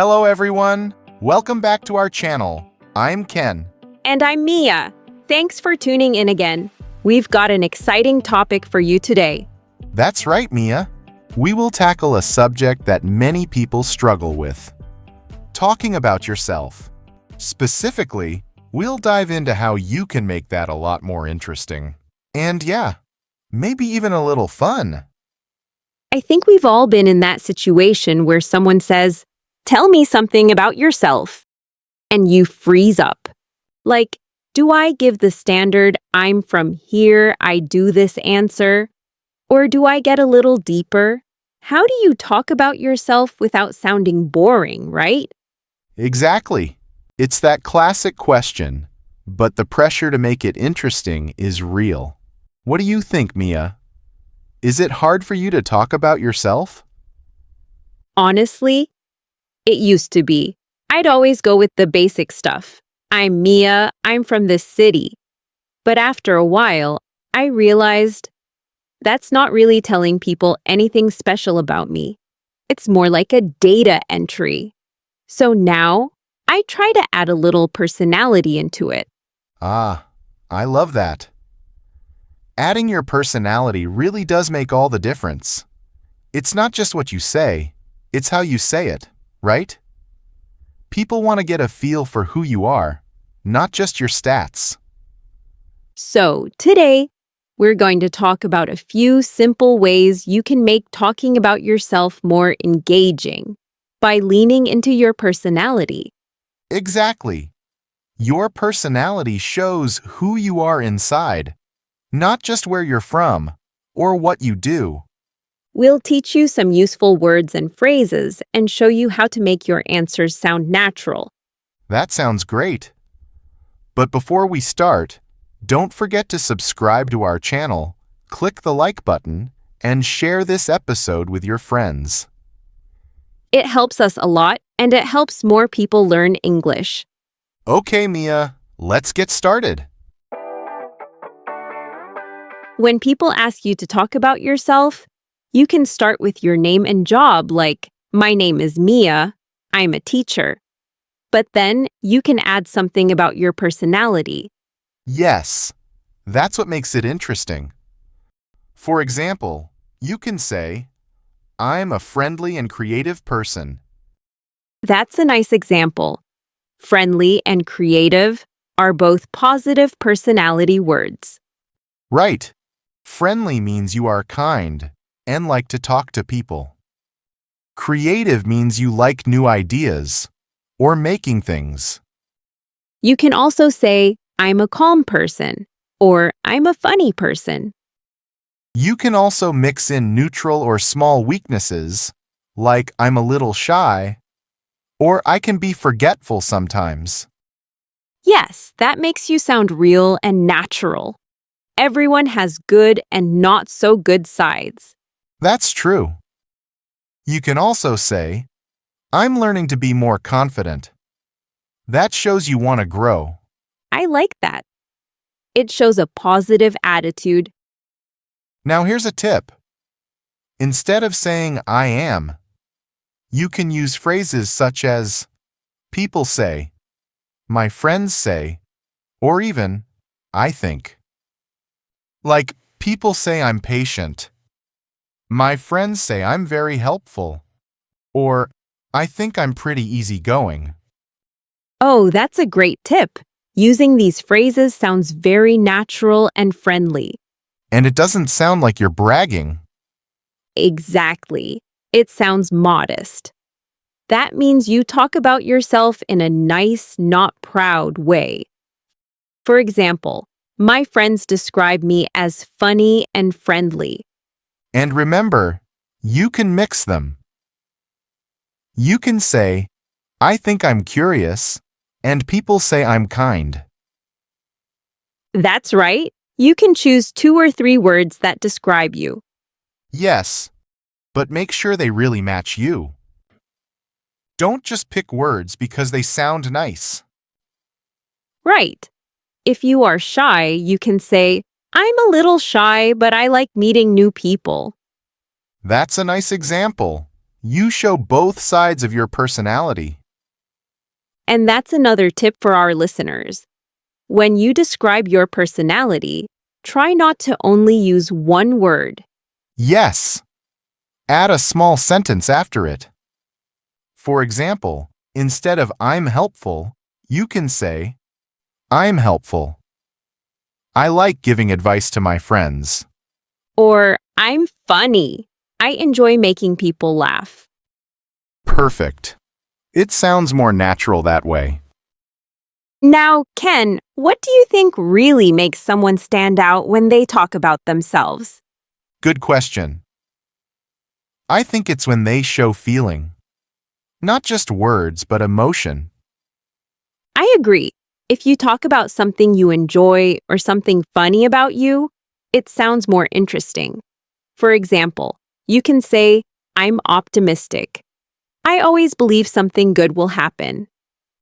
Hello everyone! Welcome back to our channel. I'm Ken. And I'm Mia. Thanks for tuning in again. We've got an exciting topic for you today. That's right, Mia. We will tackle a subject that many people struggle with. Talking about yourself. Specifically, we'll dive into how you can make that a lot more interesting. And yeah, maybe even a little fun. I think we've all been in that situation where someone says, "Tell me something about yourself," and you freeze up. Like, do I give the standard "I'm from here, I do this" answer? Or do I get a little deeper? How do you talk about yourself without sounding boring, right? Exactly. It's that classic question, but the pressure to make it interesting is real. What do you think, Mia? Is it hard for you to talk about yourself? Honestly, it used to be. I'd always go with the basic stuff. I'm Mia, I'm from this city. But after a while, I realized that's not really telling people anything special about me. It's more like a data entry. So now, I try to add a little personality into it. Ah, I love that. Adding your personality really does make all the difference. It's not just what you say, it's how you say it, right? People want to get a feel for who you are, not just your stats. So today, we're going to talk about a few simple ways you can make talking about yourself more engaging by leaning into your personality. Exactly. Your personality shows who you are inside, not just where you're from or what you do. We'll teach you some useful words and phrases and show you how to make your answers sound natural. That sounds great. But before we start, don't forget to subscribe to our channel, click the like button, and share this episode with your friends. It helps us a lot, and it helps more people learn English. Okay, Mia, let's get started. When people ask you to talk about yourself, you can start with your name and job, like, "My name is Mia, I'm a teacher." But then you can add something about your personality. Yes, that's what makes it interesting. For example, you can say, I'm a friendly and creative person. That's a nice example. Friendly and creative are both positive personality words. Right. Friendly means you are kind and like to talk to people. Creative means you like new ideas or making things. You can also say, "I'm a calm person," or "I'm a funny person." You can also mix in neutral or small weaknesses, like I'm a little shy, or I can be forgetful sometimes. Yes, that makes you sound real and natural. Everyone has good and not so good sides. That's true. You can also say, I'm learning to be more confident. That shows you want to grow. I like that. It shows a positive attitude. Now here's a tip. Instead of saying I am, you can use phrases such as people say, my friends say, or even I think. Like people say I'm patient. My friends say I'm very helpful. Or I think I'm pretty easygoing. Oh, that's a great tip. Using these phrases sounds very natural and friendly. And it doesn't sound like you're bragging. Exactly. It sounds modest. That means you talk about yourself in a nice, not proud way. For example, my friends describe me as funny and friendly. And remember, you can mix them. You can say, I think I'm curious, and people say I'm kind. That's right. You can choose 2 or 3 words that describe you. Yes, but make sure they really match you. Don't just pick words because they sound nice. Right. If you are shy, you can say, "I'm a little shy, but I like meeting new people." That's a nice example. You show both sides of your personality. And that's another tip for our listeners. When you describe your personality, try not to only use one word. Yes. Add a small sentence after it. For example, instead of I'm helpful, you can say, I'm helpful. I like giving advice to my friends. Or, I'm funny. I enjoy making people laugh. Perfect. It sounds more natural that way. Now, Ken, what do you think really makes someone stand out when they talk about themselves? Good question. I think it's when they show feeling. Not just words, but emotion. I agree. If you talk about something you enjoy or something funny about you, it sounds more interesting. For example, you can say, I'm optimistic. I always believe something good will happen.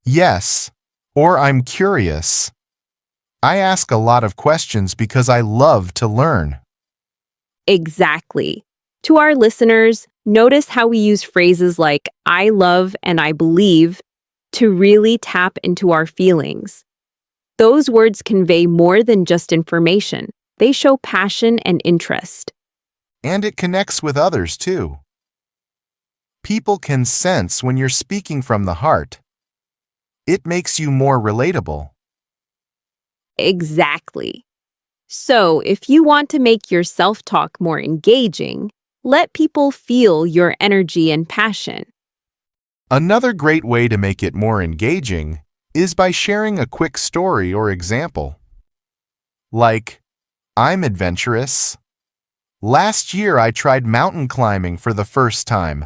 Yes. Or I'm curious. I ask a lot of questions because I love to learn. Exactly. To our listeners, notice how we use phrases like I love and I believe to really tap into our feelings. Those words convey more than just information. They show passion and interest. And it connects with others too. People can sense when you're speaking from the heart. It makes you more relatable. Exactly. So, if you want to make your self-talk more engaging, let people feel your energy and passion. Another great way to make it more engaging is by sharing a quick story or example. Like, I'm adventurous. Last year I tried mountain climbing for the first time.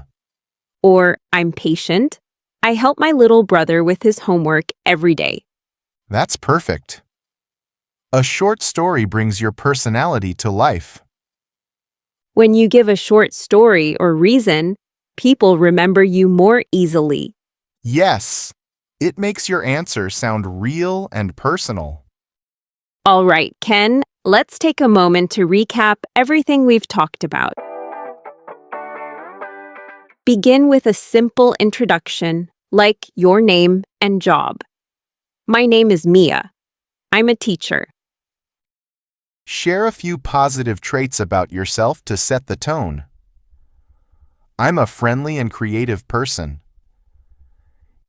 Or, I'm patient. I help my little brother with his homework every day. That's perfect. A short story brings your personality to life. When you give a short story or reason, people remember you more easily. Yes, it makes your answer sound real and personal. All right, Ken, let's take a moment to recap everything we've talked about. Begin with a simple introduction, like your name and job. My name is Mia. I'm a teacher. Share a few positive traits about yourself to set the tone. I'm a friendly and creative person.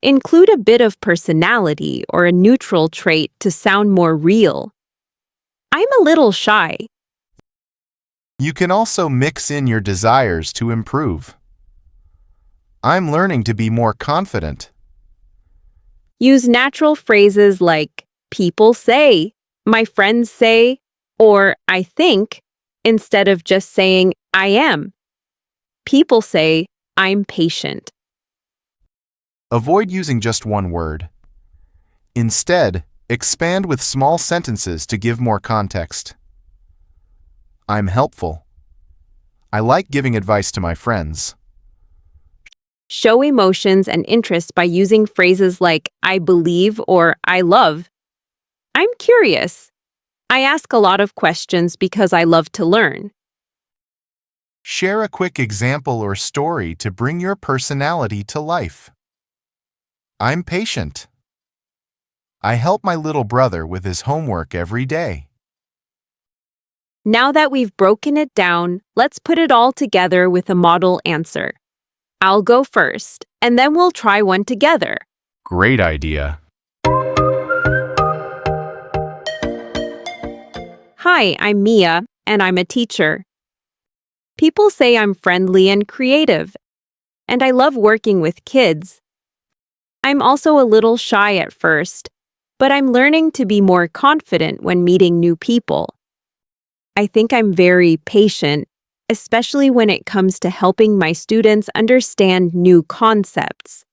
Include a bit of personality or a neutral trait to sound more real. I'm a little shy. You can also mix in your desires to improve. I'm learning to be more confident. Use natural phrases like people say, my friends say, or I think, instead of just saying I am. People say, I'm patient. Avoid using just one word. Instead, expand with small sentences to give more context. I'm helpful. I like giving advice to my friends. Show emotions and interest by using phrases like I believe or I love. I'm curious. I ask a lot of questions because I love to learn. Share a quick example or story to bring your personality to life. I'm patient. I help my little brother with his homework every day. Now that we've broken it down, let's put it all together with a model answer. I'll go first, and then we'll try one together. Great idea. Hi, I'm Mia, and I'm a teacher. People say I'm friendly and creative, and I love working with kids. I'm also a little shy at first, but I'm learning to be more confident when meeting new people. I think I'm very patient, especially when it comes to helping my students understand new concepts.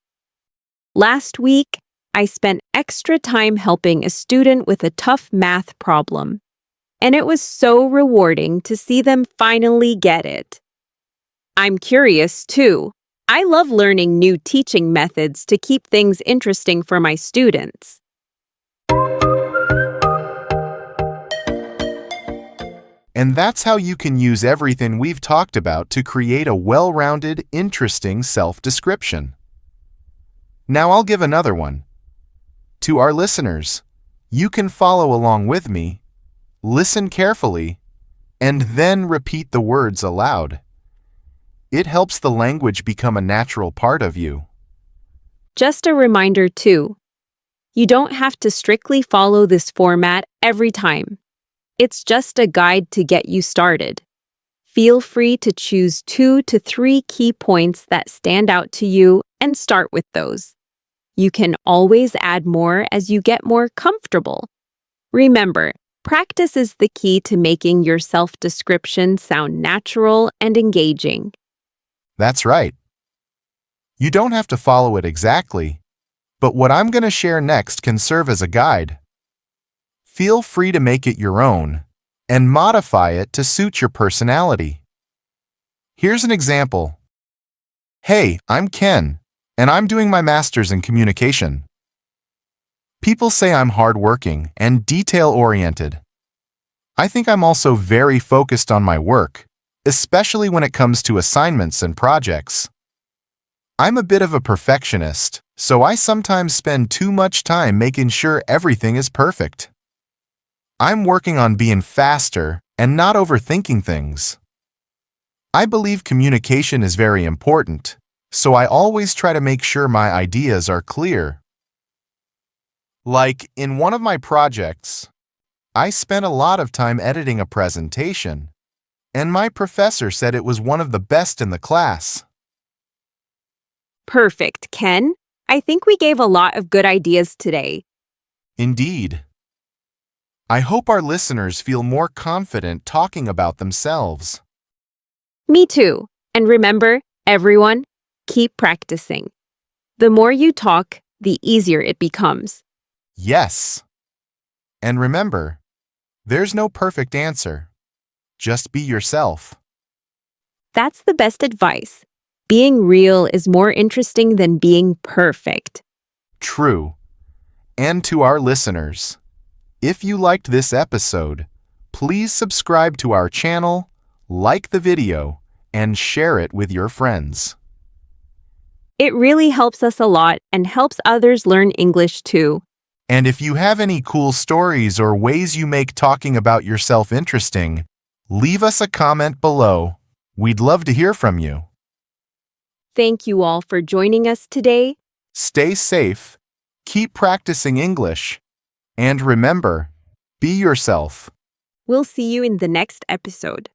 Last week, I spent extra time helping a student with a tough math problem, and it was so rewarding to see them finally get it. I'm curious, too. I love learning new teaching methods to keep things interesting for my students. And that's how you can use everything we've talked about to create a well-rounded, interesting self-description. Now I'll give another one. To our listeners, you can follow along with me, listen carefully, and then repeat the words aloud. It helps the language become a natural part of you. Just a reminder too, you don't have to strictly follow this format every time. It's just a guide to get you started. Feel free to choose 2 to 3 key points that stand out to you and start with those. You can always add more as you get more comfortable. Remember, practice is the key to making your self-description sound natural and engaging. That's right. You don't have to follow it exactly, but what I'm going to share next can serve as a guide. Feel free to make it your own and modify it to suit your personality. Here's an example. Hey, I'm Ken, and I'm doing my master's in communication. People say I'm hardworking and detail-oriented. I think I'm also very focused on my work, especially when it comes to assignments and projects. I'm a bit of a perfectionist, so I sometimes spend too much time making sure everything is perfect. I'm working on being faster and not overthinking things. I believe communication is very important, so I always try to make sure my ideas are clear. Like in one of my projects, I spent a lot of time editing a presentation, and my professor said it was one of the best in the class. Perfect, Ken. I think we gave a lot of good ideas today. Indeed. I hope our listeners feel more confident talking about themselves. Me too. And remember, everyone, keep practicing. The more you talk, the easier it becomes. Yes. And remember, there's no perfect answer. Just be yourself. That's the best advice. Being real is more interesting than being perfect. True. And to our listeners, if you liked this episode, please subscribe to our channel, like the video, and share it with your friends. It really helps us a lot and helps others learn English too. And if you have any cool stories or ways you make talking about yourself interesting, leave us a comment below. We'd love to hear from you. Thank you all for joining us today. Stay safe, keep practicing English, and remember, be yourself. We'll see you in the next episode.